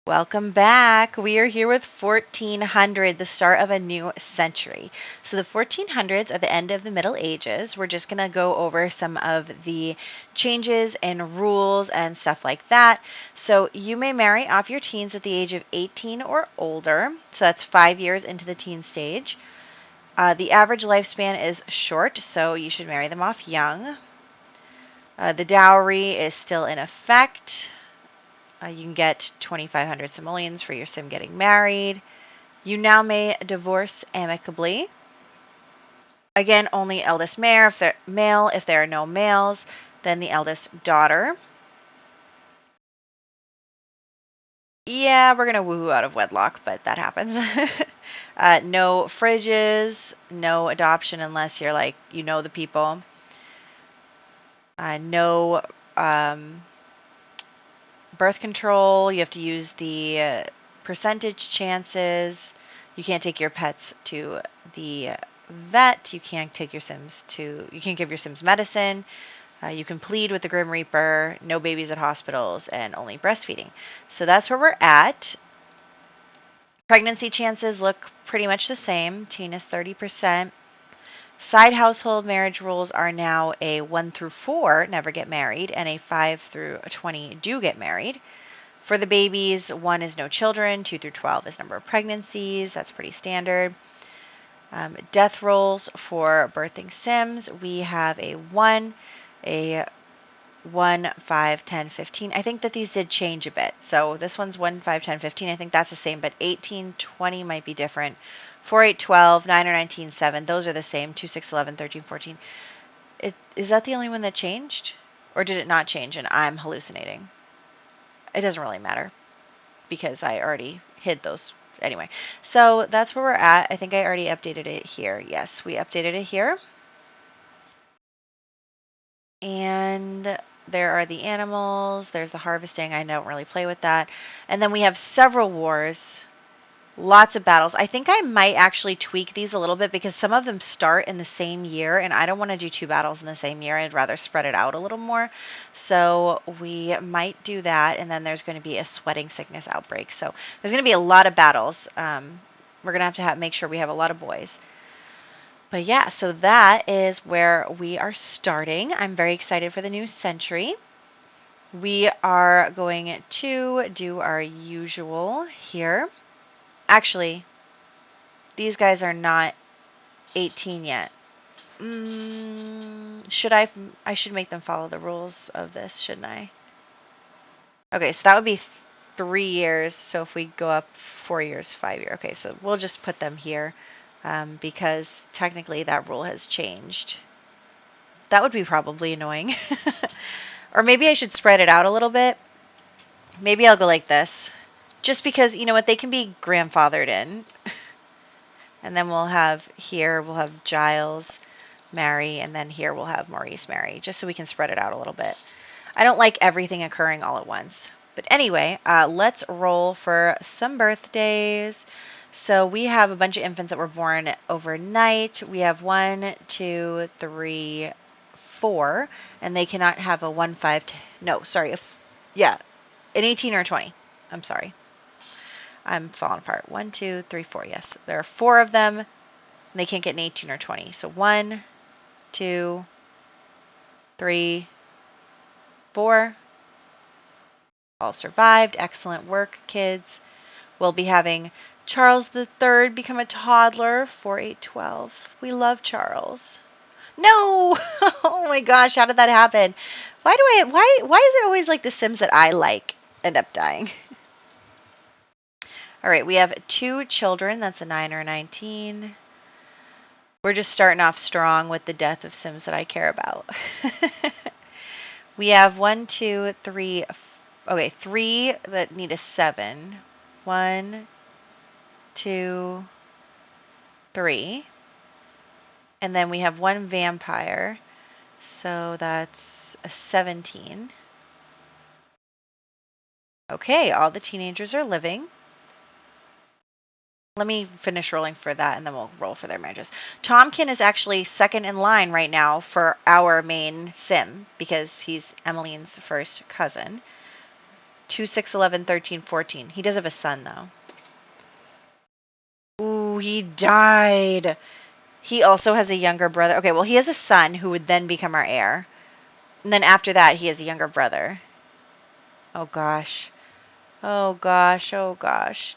Welcome back. We are here with 1400, the start of a new century. So the 1400s are the end of the Middle Ages. We're just going to go over some of the changes and rules and stuff like that. So you may marry off your teens at the age of 18 or older. So that's 5 years into the teen stage. The average lifespan is short, so you should marry them off young. The dowry is still in effect. You can get 2,500 simoleons for your sim getting married. You now may divorce amicably. Again, only eldest male. If there are no males, then the eldest daughter. Yeah, we're going to woohoo out of wedlock, but that happens. No fridges, no adoption unless you're like, you know the people. No birth control. You have to use the percentage chances. You can't take your pets to the vet. You can't give your sims medicine. You can plead with the Grim Reaper. No babies at hospitals and only breastfeeding. So that's where we're at. Pregnancy chances look pretty much the same. Teen is 30%. Side household marriage rules are now a 1 through 4 never get married, and a 5 through 20 do get married. For the babies, 1 is no children, 2 through 12 is number of pregnancies. That's pretty standard. Death rolls for birthing sims. We have a 1, 5, 10, 15. I think that these did change a bit. So this one's 1, 5, 10, 15. I think that's the same, but 18, 20 might be different. 4, 8, 12, 9 or 19, 7. Those are the same. 2, 6, 11, 13, 14. Is that the only one that changed? Or did it not change and I'm hallucinating? It doesn't really matter because I already hid those. Anyway, so that's where we're at. I think I already updated it here. Yes, we updated it here. And there are the animals. There's the harvesting. I don't really play with that. And then we have several wars. Lots of battles. I think I might actually tweak these a little bit because some of them start in the same year, and I don't want to do 2 battles in the same year. I'd rather spread it out a little more. So we might do that, and then there's going to be a sweating sickness outbreak. So there's going to be a lot of battles. We're going to have make sure we have a lot of boys. But yeah, so that is where we are starting. I'm very excited for the new century. We are going to do our usual here. Actually, these guys are not 18 yet. I should make them follow the rules of this, shouldn't I? Okay, so that would be 3 years. So if we go up 4 years, 5 years. Okay, so we'll just put them here because technically that rule has changed. That would be probably annoying. Or maybe I should spread it out a little bit. Maybe I'll go like this. Just because, you know what, they can be grandfathered in. And then we'll have Giles marry, and then here we'll have Maurice marry, just so we can spread it out a little bit. I don't like everything occurring all at once. But anyway, let's roll for some birthdays. So we have a bunch of infants that were born overnight. We have 1, 2, 3, 4, and they cannot have a 1, 5, no, sorry, an 18 or a 20. I'm sorry. I'm falling apart. 1, 2, 3, 4. Yes, there are 4 of them. And they can't get an 18 or 20. So 1, 2, 3, 4. All survived. Excellent work, kids. We'll be having Charles III become a toddler. 4, 8, 12. We love Charles. No! Oh my gosh, how did that happen? Why is it always like the Sims that I like end up dying? All right, we have 2 children. That's a 9 or a 19. We're just starting off strong with the death of Sims that I care about. We have 1, 2, 3. Okay, 3 that need a 7. 1, 2, 3. And then we have 1 vampire. So that's a 17. Okay, all the teenagers are living. Let me finish rolling for that, and then we'll roll for their marriages. Tomkin is actually second in line right now for our main sim because he's Emmeline's first cousin. 2, 6, 11, 13, 14. He does have a son, though. Ooh, he died. He also has a younger brother. Okay, well, he has a son who would then become our heir. And then after that, he has a younger brother. Oh, gosh. Oh, gosh. Oh, gosh.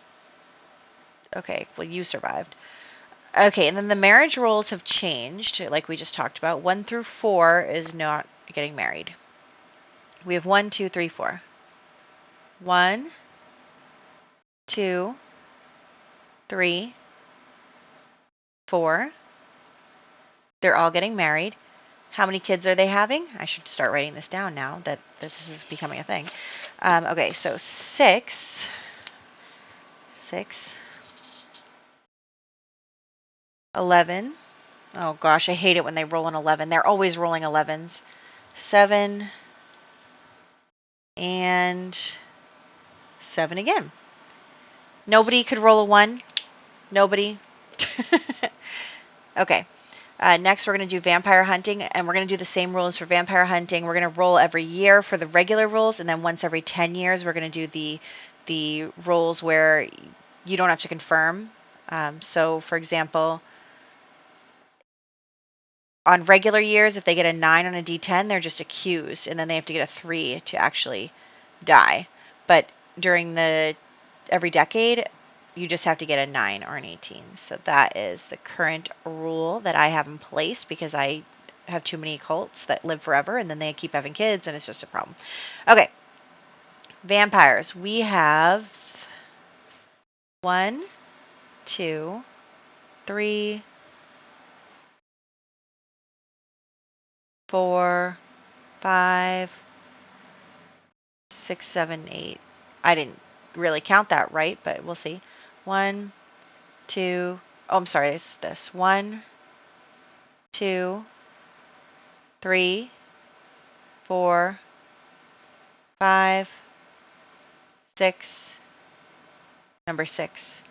Okay, well, you survived. Okay, and then the marriage rules have changed, like we just talked about. 1 through 4 is not getting married. We have 1, 2, 3, 4. 1, 2, 3, 4. They're all getting married. How many kids are they having? I should start writing this down now that this is becoming a thing. Okay, so 6, 11. Oh gosh, I hate it when they roll an 11. They're always rolling 11s. 7 and 7 again. Nobody could roll a 1. Nobody. Okay. Next, we're going to do vampire hunting, and we're going to do the same rules for vampire hunting. We're going to roll every year for the regular rules, and then once every 10 years, we're going to do the rolls where you don't have to confirm. So, for example, on regular years, if they get a 9 on a d10, they're just accused, and then they have to get a 3 to actually die. But during every decade, you just have to get a 9 or an 18. So that is the current rule that I have in place because I have too many cults that live forever and then they keep having kids and it's just a problem. Okay. Vampires. We have 1, 2, 3, 4, 5, 6, 7, 8. I didn't really count that right, but we'll see. 1, 2. Oh, I'm sorry. It's this. 1, 2, 3, 4, 5, 6, number 6.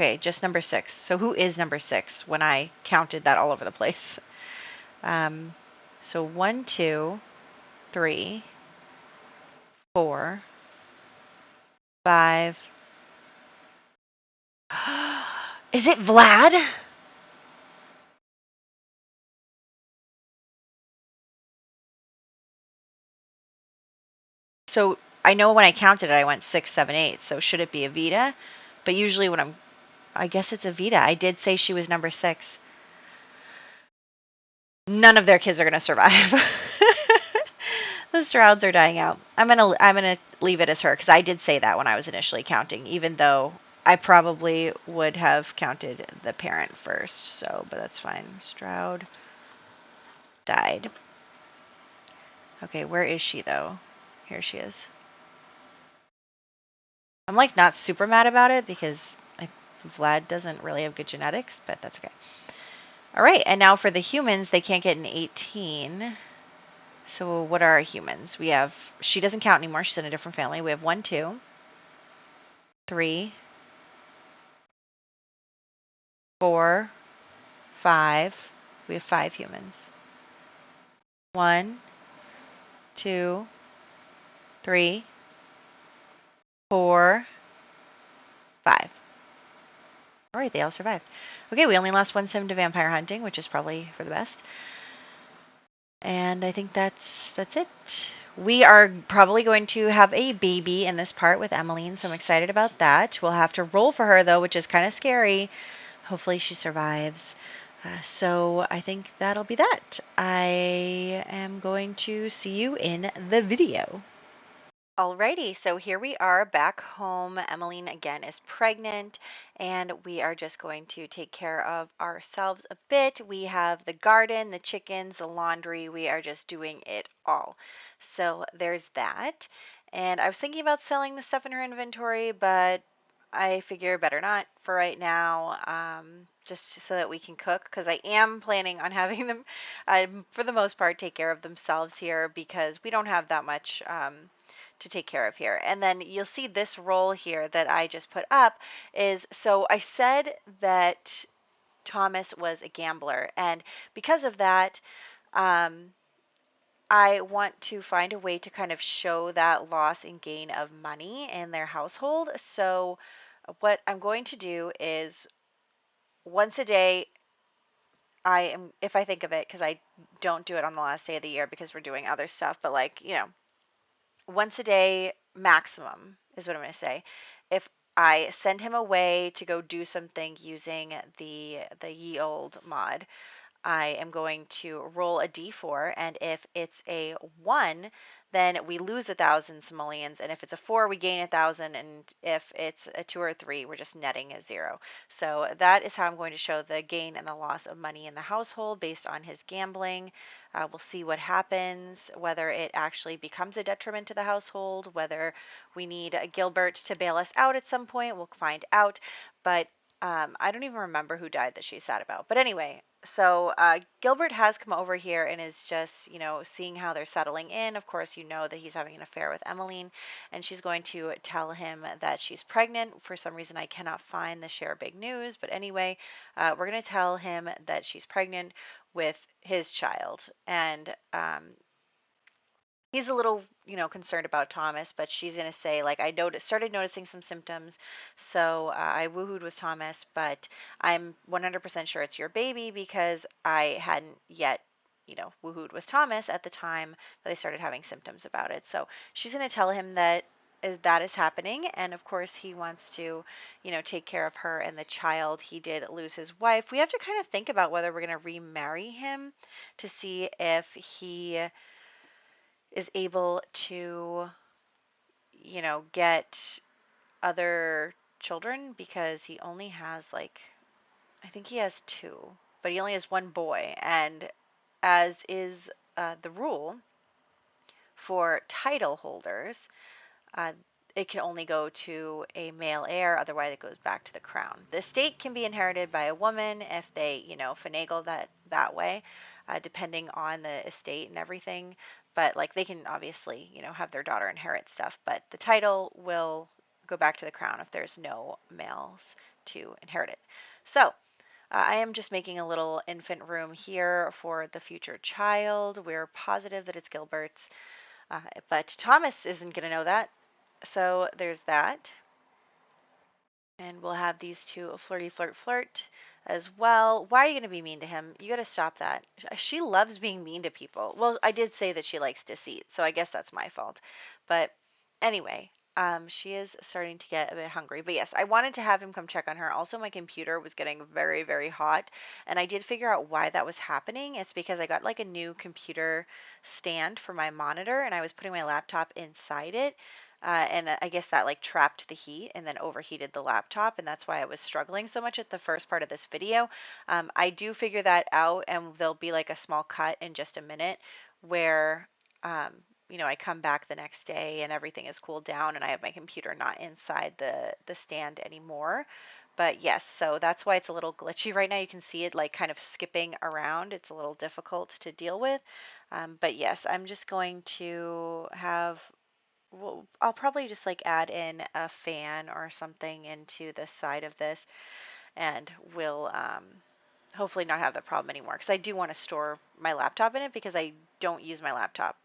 Okay, just number 6. So who is number 6 when I counted that all over the place? So 1, 2, 3, 4, 5. Is it Vlad? So I know when I counted it, I went 6, 7, 8. So should it be Evita? But usually when I guess it's Evita. I did say she was number 6. None of their kids are going to survive. The Strouds are dying out. I'm gonna leave it as her because I did say that when I was initially counting, even though I probably would have counted the parent first. So, but that's fine. Stroud died. Okay, where is she though? Here she is. I'm like not super mad about it because Vlad doesn't really have good genetics, but that's okay. All right, and now for the humans, they can't get an 18. So what are our humans? We have, she doesn't count anymore. She's in a different family. We have 1, 2, 3, 4, 5. We have 5 humans. 1, 2, 3, 4, 5. All right, they all survived. Okay, we only lost 1 sim to vampire hunting, which is probably for the best. And I think that's it. We are probably going to have a baby in this part with Emmeline, so I'm excited about that. We'll have to roll for her, though, which is kind of scary. Hopefully she survives. So I think that'll be that. I am going to see you in the video. Alrighty, so here we are back home. Emmeline again is pregnant and we are just going to take care of ourselves a bit. We have the garden, the chickens, the laundry. We are just doing it all. So there's that. And I was thinking about selling the stuff in her inventory, but I figure better not for right now, just so that we can cook, because I am planning on having them, for the most part, take care of themselves here because we don't have that much to take care of here. And then you'll see this roll here that I just put up is, so I said that Thomas was a gambler, and because of that, I want to find a way to kind of show that loss and gain of money in their household. So what I'm going to do is once a day, if I think of it, because I don't do it on the last day of the year because we're doing other stuff, but like, once a day maximum is what I'm going to say. If I send him away to go do something using the ye old mod, I am going to roll a d4, and if it's a 1, then we lose 1,000 simoleons, and if it's a 4, we gain 1,000, and if it's a 2 or a 3, we're just netting a 0. So that is how I'm going to show the gain and the loss of money in the household based on his gambling. We'll see what happens, whether it actually becomes a detriment to the household, whether we need Gilbert to bail us out at some point. We'll find out, but I don't even remember who died that she's sad about. But anyway, so Gilbert has come over here and is just, seeing how they're settling in. Of course, you know that he's having an affair with Emmeline, and she's going to tell him that she's pregnant. For some reason, I cannot find the share big news. But anyway, we're going to tell him that she's pregnant with his child. And he's a little, concerned about Thomas, but she's going to say, like, I started noticing some symptoms, so I woohooed with Thomas, but I'm 100% sure it's your baby because I hadn't yet, woohooed with Thomas at the time that I started having symptoms about it. So she's going to tell him that that is happening, and of course he wants to, take care of her and the child. He did lose his wife. We have to kind of think about whether we're going to remarry him to see if he is able to, get other children, because he only has I think he has 2, but he only has 1 boy. And as is the rule for title holders, uh, it can only go to a male heir, otherwise it goes back to the crown. The estate can be inherited by a woman if they, finagle that way, depending on the estate and everything. But like they can obviously, have their daughter inherit stuff, but the title will go back to the crown if there's no males to inherit it. So I am just making a little infant room here for the future child. We're positive that it's Gilbert's, but Thomas isn't going to know that. So there's that. And we'll have these two flirty flirt as well. Why are you going to be mean to him? You got to stop that. She loves being mean to people. Well, I did say that she likes deceit, so I guess that's my fault. But anyway, she is starting to get a bit hungry. But yes, I wanted to have him come check on her. Also, my computer was getting very, very hot, and I did figure out why that was happening. It's because I got like a new computer stand for my monitor, and I was putting my laptop inside it. And I guess that like trapped the heat and then overheated the laptop, and that's why I was struggling so much at the first part of this video. I do figure that out, and there'll be like a small cut in just a minute where I come back the next day and everything is cooled down and I have my computer not inside the stand anymore. But yes, so that's why it's a little glitchy right now. You can see it like kind of skipping around. It's a little difficult to deal with. But yes, I'm just going to have, well, I'll probably just like add in a fan or something into the side of this, and we'll hopefully not have that problem anymore, because I do want to store my laptop in it because I don't use my laptop.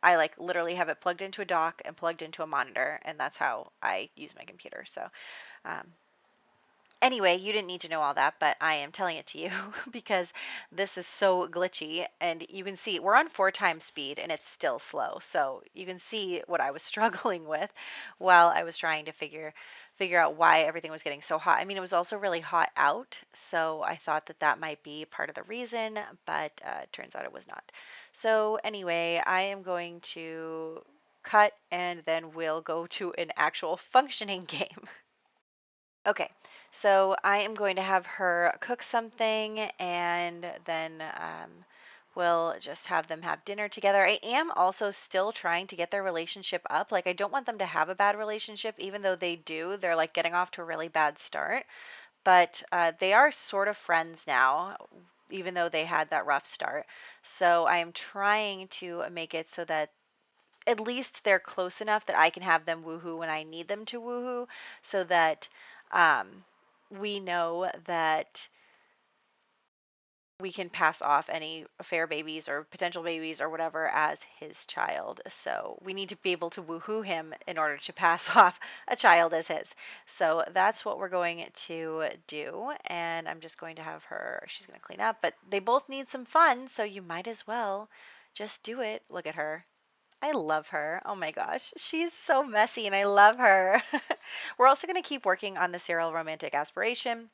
I like literally have it plugged into a dock and plugged into a monitor, and that's how I use my computer. So um, anyway, you didn't need to know all that, but I am telling it to you because this is so glitchy, and you can see we're on 4 times speed and it's still slow. So you can see what I was struggling with while I was trying to figure out why everything was getting so hot. I mean, it was also really hot out, so I thought that might be part of the reason, but it turns out it was not. So anyway, I am going to cut and then we'll go to an actual functioning game. Okay, so I am going to have her cook something, and then we'll just have them have dinner together. I am also still trying to get their relationship up. Like, I don't want them to have a bad relationship, even though they do. They're like getting off to a really bad start. But they are sort of friends now, even though they had that rough start. So I am trying to make it so that at least they're close enough that I can have them woohoo when I need them to woohoo, so that we know that we can pass off any affair babies or potential babies or whatever as his child. So we need to be able to woohoo him in order to pass off a child as his. So that's what we're going to do. And I'm just going to have her, she's going to clean up, but they both need some fun. So you might as well just do it. Look at her. I love her. Oh my gosh. She's so messy and I love her. We're also going to keep working on the serial romantic aspiration.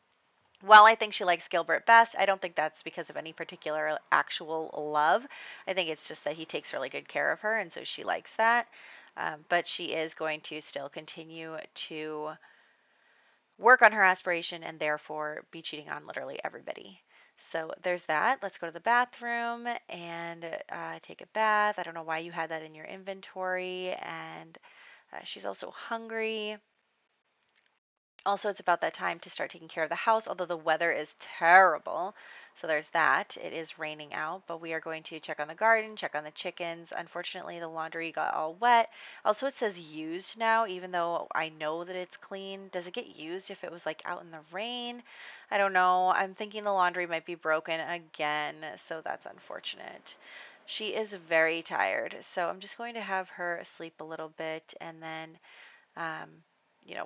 While I think she likes Gilbert best, I don't think that's because of any particular actual love. I think it's just that he takes really good care of her, and so she likes that. But she is going to still continue to work on her aspiration and therefore be cheating on literally everybody. So there's that. Let's go to the bathroom and take a bath. I don't know why you had that in your inventory. And she's also hungry. Also, it's about that time to start taking care of the house, although the weather is terrible. So there's that. It is raining out, but we are going to check on the garden, check on the chickens. Unfortunately, the laundry got all wet. Also, it says used now, even though I know that it's clean. Does it get used if it was like out in the rain? I don't know. I'm thinking the laundry might be broken again, so that's unfortunate. She is very tired, so I'm just going to have her sleep a little bit and then um,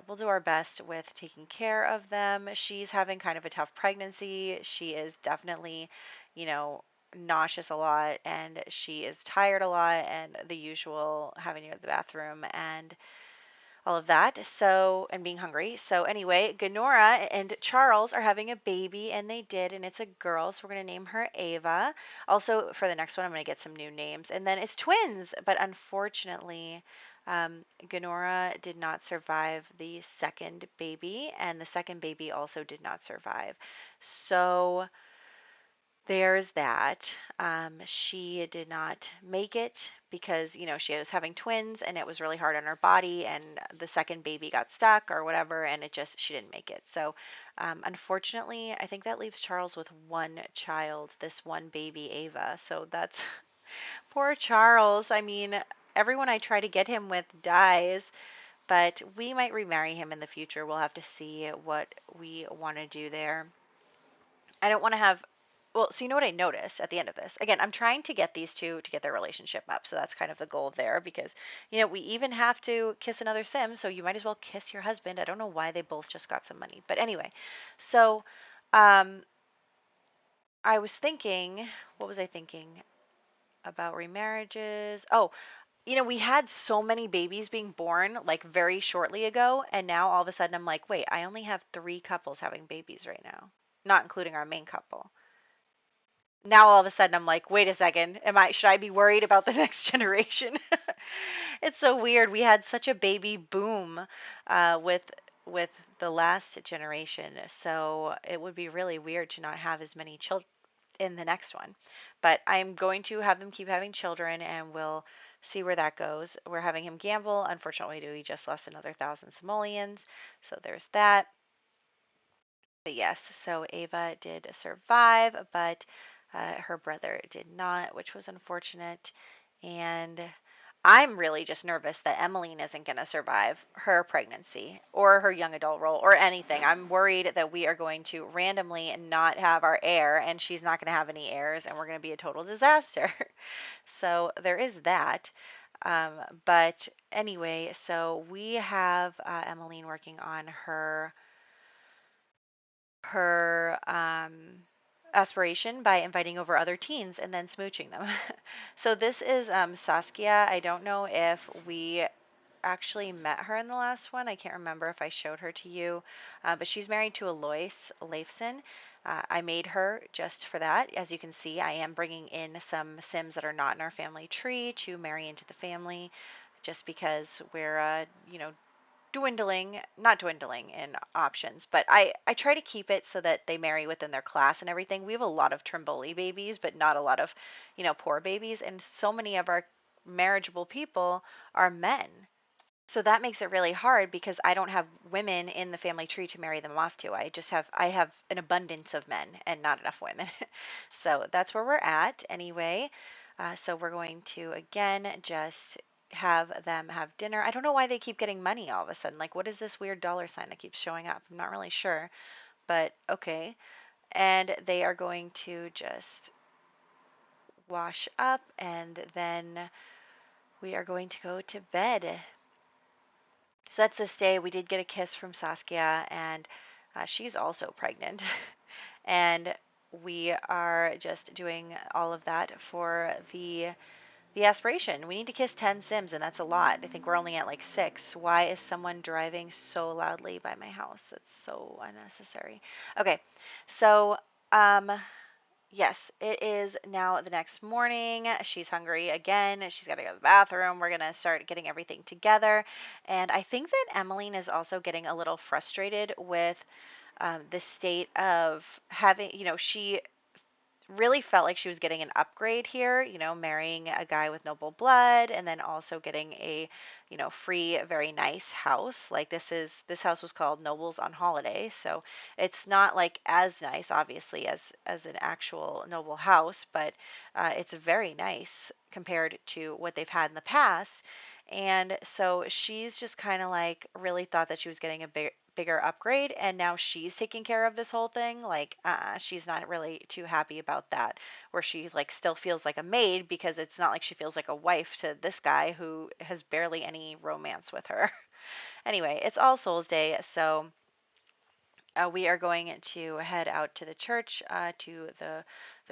we'll do our best with taking care of them. She's having kind of a tough pregnancy. She is definitely, you know, nauseous a lot and she is tired a lot and the usual having to go to the bathroom and all of that. So, and being hungry. So, anyway, Ganora and Charles are having a baby, and they did, and it's a girl. So, we're going to name her Ava. Also, for the next one, I'm going to get some new names. And then it's twins, but unfortunately, Ganora did not survive the second baby, and the second baby also did not survive. So, there's that. She did not make it because, she was having twins and it was really hard on her body, and the second baby got stuck or whatever, and she didn't make it. So, unfortunately, I think that leaves Charles with one child, this one baby, Ava. So that's poor Charles. I mean, everyone I try to get him with dies, but we might remarry him in the future. We'll have to see what we want to do there. I don't want to have. Well, so you know what I noticed at the end of this? Again, I'm trying to get these two to get their relationship up. So that's kind of the goal there because, we even have to kiss another sim. So you might as well kiss your husband. I don't know why they both just got some money. But anyway, so um, I was thinking, what was I thinking about remarriages? Oh, we had so many babies being born like very shortly ago. And now all of a sudden I'm like, wait, I only have 3 couples having babies right now, not including our main couple. Now all of a sudden I'm like, wait a second, should I be worried about the next generation? It's so weird. We had such a baby boom with the last generation, so it would be really weird to not have as many children in the next one. But I'm going to have them keep having children, and we'll see where that goes. We're having him gamble. Unfortunately, we just lost another 1,000 simoleons, so there's that. But yes, so Ava did survive, but her brother did not, which was unfortunate. And I'm really just nervous that Emmeline isn't going to survive her pregnancy or her young adult role or anything. I'm worried that we are going to randomly not have our heir and she's not going to have any heirs and we're going to be a total disaster. So there is that. But anyway, so we have Emmeline working on her aspiration by inviting over other teens and then smooching them. So this is Saskia. I don't know if we actually met her in the last one. I can't remember if I showed her to you, but she's married to Alois Leifson. I made her just for that. As you can see, I am bringing in some Sims that are not in our family tree to marry into the family just because we're, not dwindling in options, but I try to keep it so that they marry within their class and everything. We have a lot of Trimboli babies, but not a lot of, poor babies. And so many of our marriageable people are men. So that makes it really hard because I don't have women in the family tree to marry them off to. I have an abundance of men and not enough women. So that's where we're at anyway. So we're going to again just have them have dinner. I don't know why they keep getting money all of a sudden. Like, what is this weird dollar sign that keeps showing up? I'm not really sure, but okay. and they are going to just wash up, and then we are going to go to bed. So that's this day. We did get a kiss from Saskia, and she's also pregnant. And we are just doing all of that for the aspiration. We need to kiss 10 Sims, and that's a lot. I think we're only at like 6. Why is someone driving so loudly by my house? That's so unnecessary. Okay, so yes, it is now the next morning. She's hungry again. She's got to go to the bathroom. We're going to start getting everything together. And I think that Emmeline is also getting a little frustrated with the state of having, she really felt like she was getting an upgrade here, marrying a guy with noble blood and then also getting a, free, very nice house. Like this house was called Nobles on Holiday, so it's not like as nice, obviously, as an actual noble house, but it's very nice compared to what they've had in the past. And so she's just kind of like really thought that she was getting a bigger upgrade, and now she's taking care of this whole thing. Like she's not really too happy about that, where she like still feels like a maid, because it's not like she feels like a wife to this guy who has barely any romance with her. Anyway, it's All Souls Day, so we are going to head out to the church, to the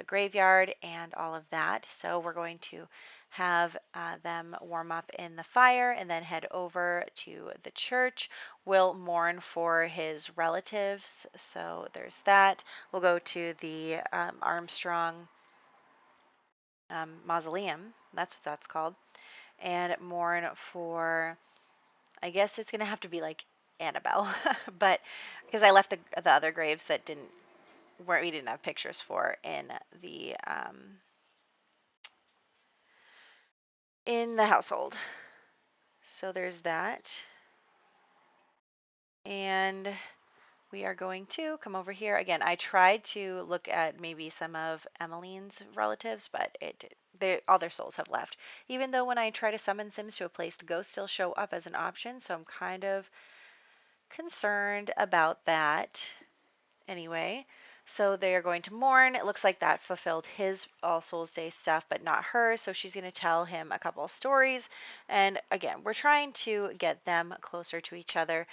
graveyard and all of that. So we're going to have them warm up in the fire and then head over to the church. We'll mourn for his relatives. So there's that. We'll go to the Armstrong mausoleum. That's what that's called. And mourn for, I guess it's going to have to be like Annabelle, but because I left the other graves that where we didn't have pictures for in the household. So there's that. And we are going to come over here. Again, I tried to look at maybe some of Emmeline's relatives, but all their souls have left. Even though when I try to summon Sims to a place, the ghosts still show up as an option, so I'm kind of concerned about that. Anyway, so they are going to mourn. It looks like that fulfilled his All Souls Day stuff, but not hers. So she's going to tell him a couple of stories. And again, we're trying to get them closer to each other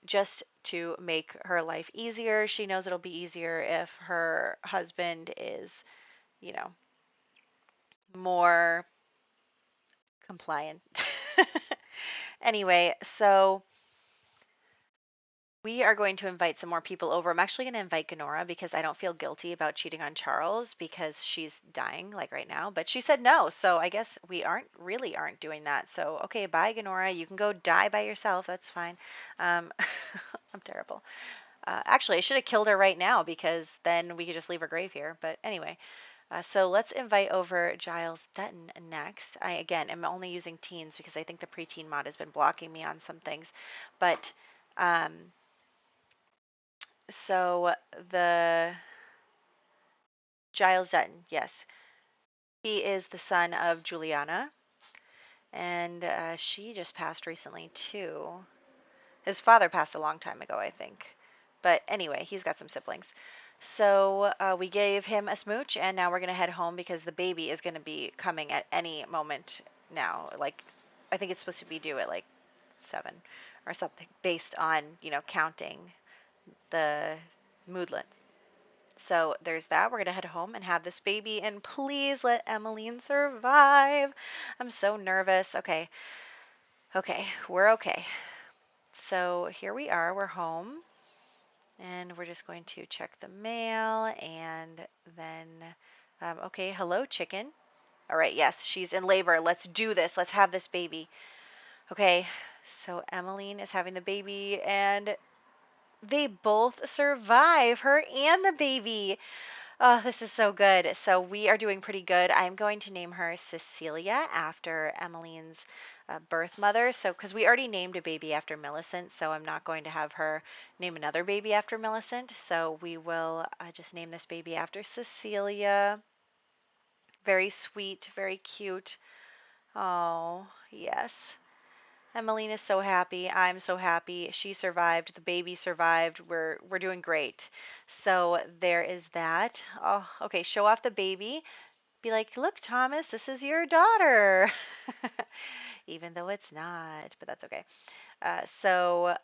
just to make her life easier. She knows it'll be easier if her husband is, more compliant. Anyway, so we are going to invite some more people over. I'm actually going to invite Ganora because I don't feel guilty about cheating on Charles because she's dying like right now. But she said no, so I guess we aren't doing that. So okay, bye Ganora. You can go die by yourself. That's fine. I'm terrible. Actually, I should have killed her right now because then we could just leave her grave here. But anyway, so let's invite over Giles Dutton next. I again am only using teens because I think the preteen mod has been blocking me on some things, but. So the Giles Dutton, yes. He is the son of Juliana, and she just passed recently too. His father passed a long time ago, I think. But anyway, he's got some siblings. So we gave him a smooch, and now we're going to head home because the baby is going to be coming at any moment now. Like, I think it's supposed to be due at like 7 or something, based on, counting the moodlets. So there's that. We're going to head home and have this baby, and please let Emmeline survive. I'm so nervous. Okay. Okay, we're okay. So here we are. We're home. And we're just going to check the mail, and then, okay, hello, chicken. All right, yes, she's in labor. Let's do this. Let's have this baby. Okay, so Emmeline is having the baby, and they both survive, her and the baby. Oh, this is so good. So we are doing pretty good. I'm going to name her Cecilia after Emmeline's birth mother. So, because we already named a baby after Millicent, so I'm not going to have her name another baby after Millicent. So we will just name this baby after Cecilia. Very sweet, very cute. Oh, yes. Emmeline is so happy. I'm so happy. She survived. The baby survived. We're doing great. So there is that. Oh, okay. Show off the baby. Be like, look, Thomas, this is your daughter. Even though it's not, but that's okay. So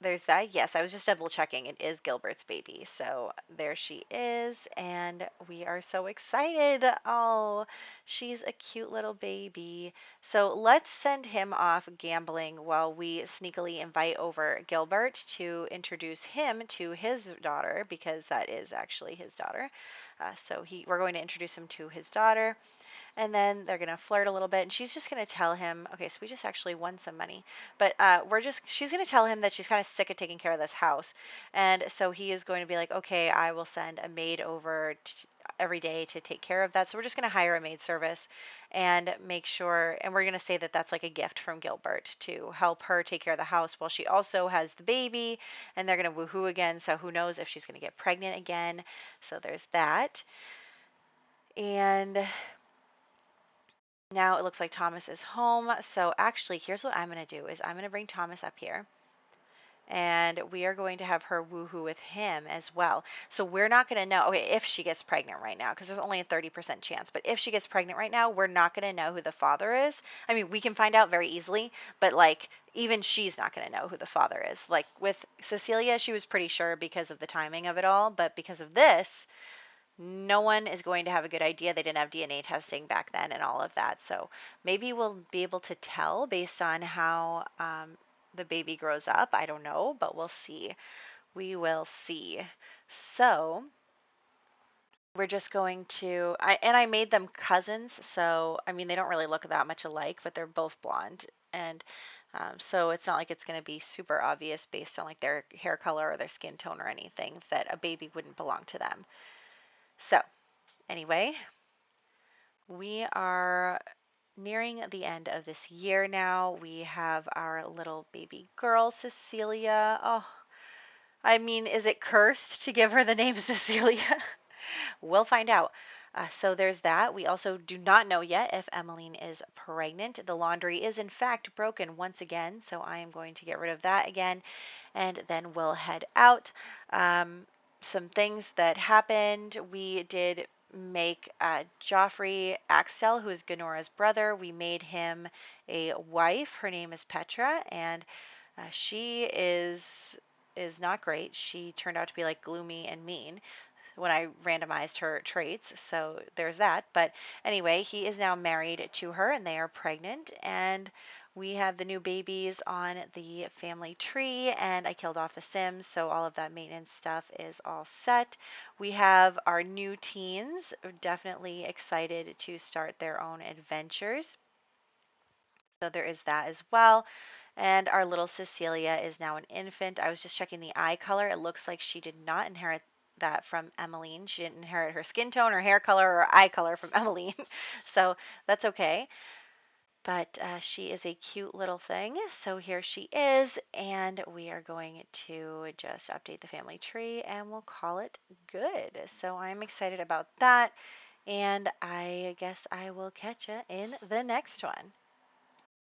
there's that. Yes, I was just double checking. It is Gilbert's baby. So there she is. And we are so excited. Oh, she's a cute little baby. So let's send him off gambling while we sneakily invite over Gilbert to introduce him to his daughter, because that is actually his daughter. We're going to introduce him to his daughter. And then they're going to flirt a little bit, and she's just going to tell him, okay, so we just actually won some money, but she's going to tell him that she's kind of sick of taking care of this house. And so he is going to be like, okay, I will send a maid over every day to take care of that. So we're just going to hire a maid service and make sure, and we're going to say that that's like a gift from Gilbert to help her take care of the house while she also has the baby. And they're going to woohoo again. So who knows if she's going to get pregnant again. So there's that. And now it looks like Thomas is home. So actually, here's what I'm going to do is I'm going to bring Thomas up here. And we are going to have her woohoo with him as well. So we're not going to know, okay, if she gets pregnant right now, because there's only a 30% chance. But if she gets pregnant right now, we're not going to know who the father is. I mean, we can find out very easily, but like even she's not going to know who the father is. Like with Cecilia, she was pretty sure because of the timing of it all. But because of this, no one is going to have a good idea. They didn't have DNA testing back then and all of that. So maybe we'll be able to tell based on how the baby grows up. I don't know, but we'll see. We will see. So we're just going to, I made them cousins. So, I mean, they don't really look that much alike, but they're both blonde. And so it's not like it's going to be super obvious based on like their hair color or their skin tone or anything that a baby wouldn't belong to them. So anyway, we are nearing the end of this year now. We have our little baby girl, Cecilia. Oh, I mean, is it cursed to give her the name Cecilia? We'll find out. So there's that. We also do not know yet if Emmeline is pregnant. The laundry is in fact broken once again, so I am going to get rid of that again, and then we'll head out. Some things that happened. We did make Joffrey Axtell, who is Ganora's brother. We made him a wife. Her name is Petra, and she is not great. She turned out to be like gloomy and mean when I randomized her traits. So there's that. But anyway, he is now married to her and they are pregnant. And we have the new babies on the family tree. And I killed off the Sims. So all of that maintenance stuff is all set. We have our new teens, definitely excited to start their own adventures. So there is that as well. And our little Cecilia is now an infant. I was just checking the eye color. It looks like she did not inherit that from Emmeline. She didn't inherit her skin tone or hair color or eye color from Emmeline. So that's okay. But she is a cute little thing. So here she is. And we are going to just update the family tree and we'll call it good. So I'm excited about that. And I guess I will catch you in the next one.